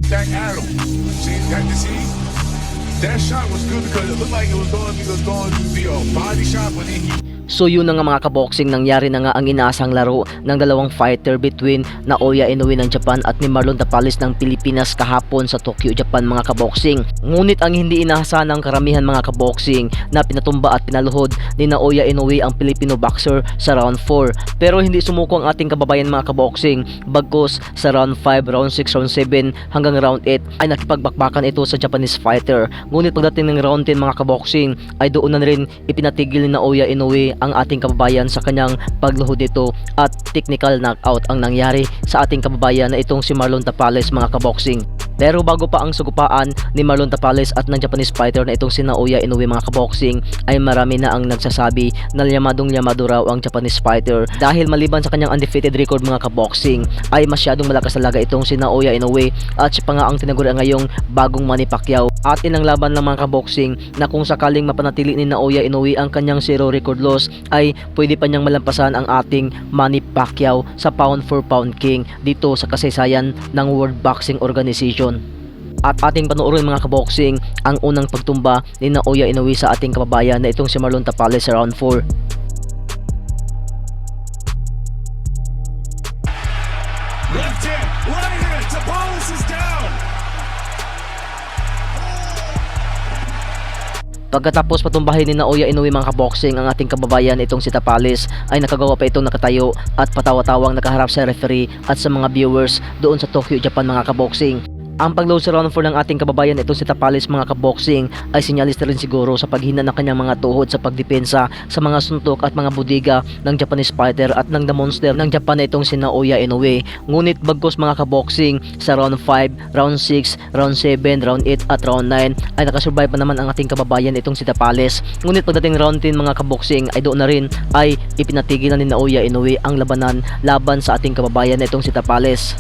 Jack Adam. See, that shot was good because it looked like it was going to be a body shot, but then he. So yun na nga mga kaboxing, nangyari na nga ang inaasang laro ng dalawang fighter between Naoya Inoue ng Japan at ni Marlon Tapales ng Pilipinas kahapon sa Tokyo, Japan mga kaboxing. Ngunit ang hindi inaasahan ng karamihan mga kaboxing na pinatumba at pinaluhod ni Naoya Inoue ang Filipino boxer sa round 4. Pero hindi sumuko ang ating kababayan mga kaboxing, bagkus sa round 5, round 6, round 7 hanggang round 8 ay nakipagbakbakan ito sa Japanese fighter. Ngunit pagdating ng round 10 mga kaboxing ay doon na rin ipinatigil ni Naoya Inoue ang ating kababayan sa kanyang pagluhod nito at technical knockout ang nangyari sa ating kababayan na itong si Marlon Tapales mga kaboxing. Pero bago pa ang sugupaan ni Marlon Tapales at ng Japanese fighter na itong si Naoya Inoue mga kaboxing ay marami na ang nagsasabi na yamadong-yamado raw ang Japanese fighter dahil maliban sa kanyang undefeated record mga kaboxing ay masyadong malakas talaga itong si Naoya Inoue at siya pa nga ang tinaguri ngayong bagong Manny Pacquiao at ilang laban ng mga kaboxing na kung sakaling mapanatili ni Naoya Inoue ang kanyang 0 record loss ay pwede pa niyang malampasan ang ating Manny Pacquiao sa pound for pound king dito sa kasaysayan ng World Boxing Organization. At ating panoorin mga kaboxing ang unang pagtumba ni Naoya Inoue sa ating kababayan na itong si Marlon Tapales sa round 4. Left hand, right hand, Tapales is down. Pagkatapos patumbahin ni Naoya Inoue mga kaboxing ang ating kababayan itong si Tapales ay nakagawa pa itong nakatayo at patawa-tawang nakaharap sa referee at sa mga viewers doon sa Tokyo, Japan mga kaboxing. Ang pag-load sa round 4 ng ating kababayan itong si Tapales mga kaboxing ay sinyalis na rin siguro sa paghina ng kanyang mga tuhod sa pagdepensa sa mga suntok at mga budiga ng Japanese fighter at ng The Monster ng Japan na itong si Naoya Inoue. Ngunit bagkus mga kaboxing sa round 5, round 6, round 7, round 8 at round 9 ay nakasurvive pa naman ang ating kababayan itong si Tapales. Ngunit pagdating round 10 mga kaboxing ay doon na rin ay ipinatigil na ni Naoya Inoue ang laban sa ating kababayan na itong si Tapales.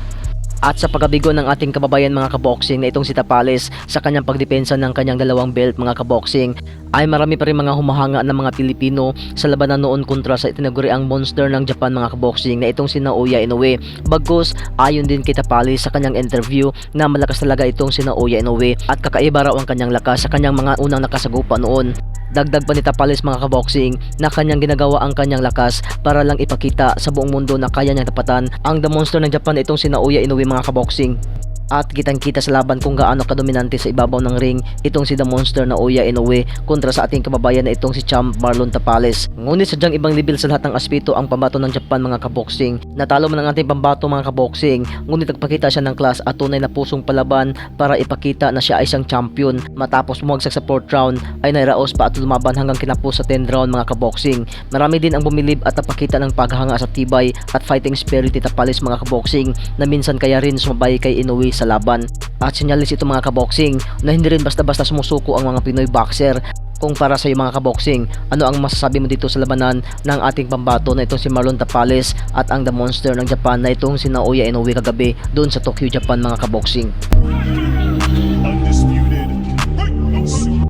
At sa pagkabigo ng ating kababayan mga kaboxing na itong si Tapales sa kanyang pagdepensa ng kanyang dalawang belt mga kaboxing ay marami pa rin mga humahanga ng mga Pilipino sa labanan noon kontra sa itinaguri ang monster ng Japan mga kaboxing na itong si Naoya Inoue. Bagkus ayon din kay Tapales sa kanyang interview na malakas talaga itong si Naoya Inoue at kakaiba raw ang kanyang lakas sa kanyang mga unang nakasagupa noon. Dagdag pa ni Tapales mga kaboxing na kanyang ginagawa ang kanyang lakas para lang ipakita sa buong mundo na kaya niyang tapatan ang The Monster ng Japan itong si Naoya Inoue mga kaboxing. At kitang-kita sa laban kung gaano kadominante sa ibabaw ng ring itong si The Monster Naoya Inoue kontra sa ating kababayan na itong si Champ Marlon Tapales. Ngunit sadyang ibang level sa lahat ng aspeto ang pambato ng Japan mga kaboxing. Natalo man ang ating pambato mga kaboxing, ngunit nagpakita siya ng class at tunay na pusong palaban para ipakita na siya ay isang champion. Matapos bumagsak sa 4th round ay nairaos pa at lumaban hanggang kinapos sa 10th round mga kaboxing. Marami din ang bumilib at napakita ng paghanga sa tibay at fighting spirit ni Tapales mga kaboxing na minsan kaya rin sumabay kay Inoue sa laban. At sinyalis ito mga kaboxing na hindi rin basta-basta sumusuko ang mga Pinoy boxer. Kung para sa iyo mga kaboxing, ano ang masasabi mo dito sa labanan ng ating pambato na itong si Marlon Tapales at ang The Monster ng Japan na itong si Naoya Inoue kagabi doon sa Tokyo, Japan mga kaboxing?